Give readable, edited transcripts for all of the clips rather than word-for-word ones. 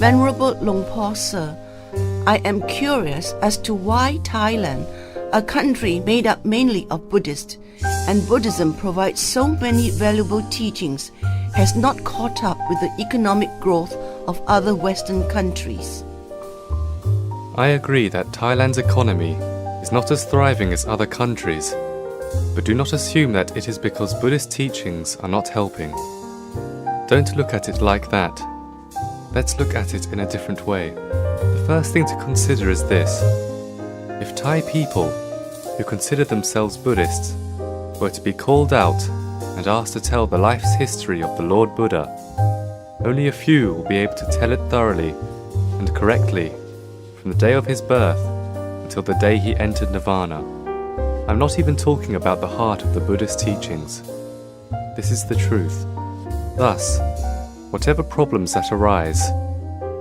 Venerable Longpo Sir, I am curious as to why Thailand, a country made up mainly of Buddhists, and Buddhism provides so many valuable teachings, has not caught up with the economic growth of other Western countries. I agree that Thailand's economy is not as thriving as other countries, but do not assume that it is because Buddhist teachings are not helping. Don't look at it like that. Let's look at it in a different way. The first thing to consider is this. If Thai people who consider themselves Buddhists were to be called out and asked to tell the life's history of the Lord Buddha, only a few will be able to tell it thoroughly and correctly from the day of his birth until the day he entered Nirvana. I'm not even talking about the heart of the Buddhist teachings. This is the truth. Thus, whatever problems that arise,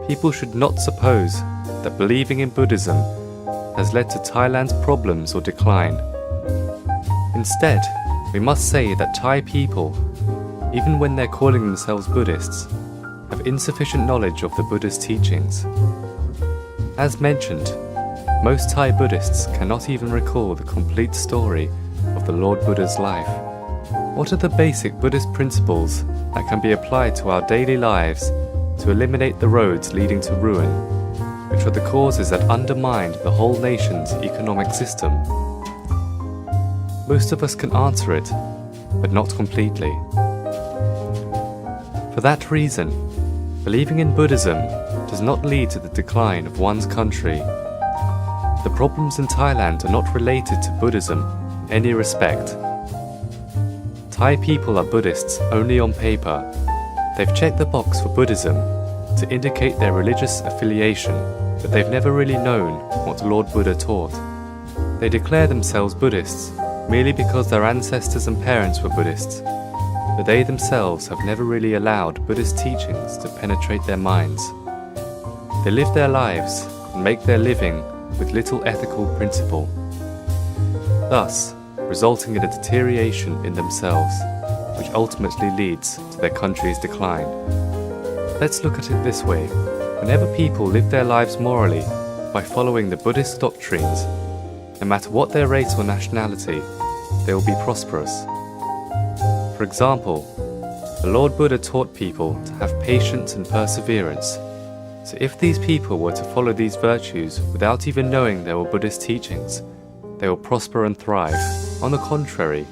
people should not suppose that believing in Buddhism has led to Thailand's problems or decline. Instead, we must say that Thai people, even when they're calling themselves Buddhists, have insufficient knowledge of the Buddha's teachings. As mentioned, most Thai Buddhists cannot even recall the complete story of the Lord Buddha's life. What are the basic Buddhist principles that can be applied to our daily lives to eliminate the roads leading to ruin, which are the causes that undermined the whole nation's economic system? Most of us can answer it, but not completely. For that reason, believing in Buddhism does not lead to the decline of one's country. The problems in Thailand are not related to Buddhism in any respect. Thai people are Buddhists only on paper. They've checked the box for Buddhism to indicate their religious affiliation, but they've never really known what Lord Buddha taught. They declare themselves Buddhists merely because their ancestors and parents were Buddhists, but they themselves have never really allowed Buddhist teachings to penetrate their minds. They live their lives and make their living with little ethical principle, thus resulting in a deterioration in themselves, which ultimately leads to their country's decline. Let's look at it this way. Whenever people live their lives morally by following the Buddhist doctrines, no matter what their race or nationality, they will be prosperous. For example, the Lord Buddha taught people to have patience and perseverance. So if these people were to follow these virtues without even knowing they were Buddhist teachings, they will prosper and thrive. On the contrary,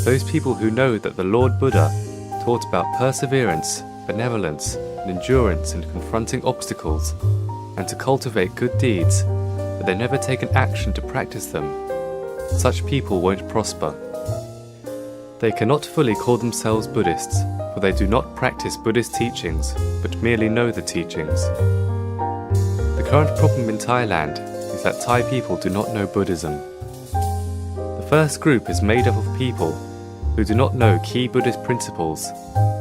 those people who know that the Lord Buddha taught about perseverance, benevolence, and endurance in confronting obstacles, and to cultivate good deeds, but they never take an action to practice them, such people won't prosper. They cannot fully call themselves Buddhists, for they do not practice Buddhist teachings, but merely know the teachings. The current problem in Thailand is that Thai people do not know Buddhism. The first group is made up of people who do not know key Buddhist principles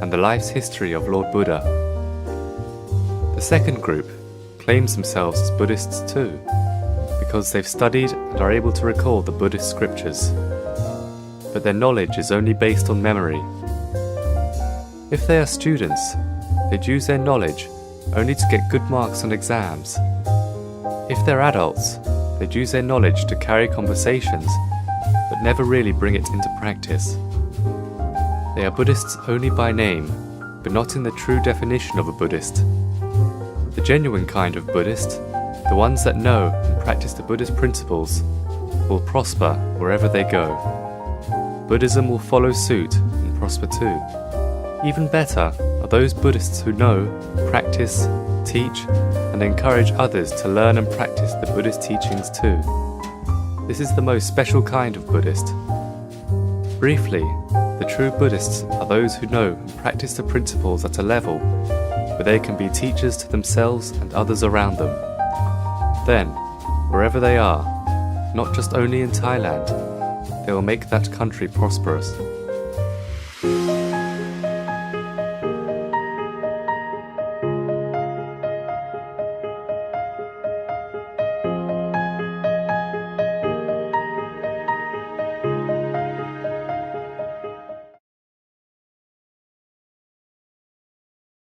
and the life's history of Lord Buddha. The second group claims themselves as Buddhists too, because they've studied and are able to recall the Buddhist scriptures, but their knowledge is only based on memory. If they are students, they'd use their knowledge only to get good marks on exams. If they're adults, they'd use their knowledge to carry conversations, but never really bring it into practice. They are Buddhists only by name, but not in the true definition of a Buddhist. The genuine kind of Buddhist, the ones that know and practice the Buddhist principles, will prosper wherever they go. Buddhism will follow suit and prosper too. Even better are those Buddhists who know, practice, teach, and encourage others to learn and practice the Buddhist teachings too. This is the most special kind of Buddhist. Briefly, the true Buddhists are those who know and practice the principles at a level where they can be teachers to themselves and others around them. Then, wherever they are, not just only in Thailand, they will make that country prosperous.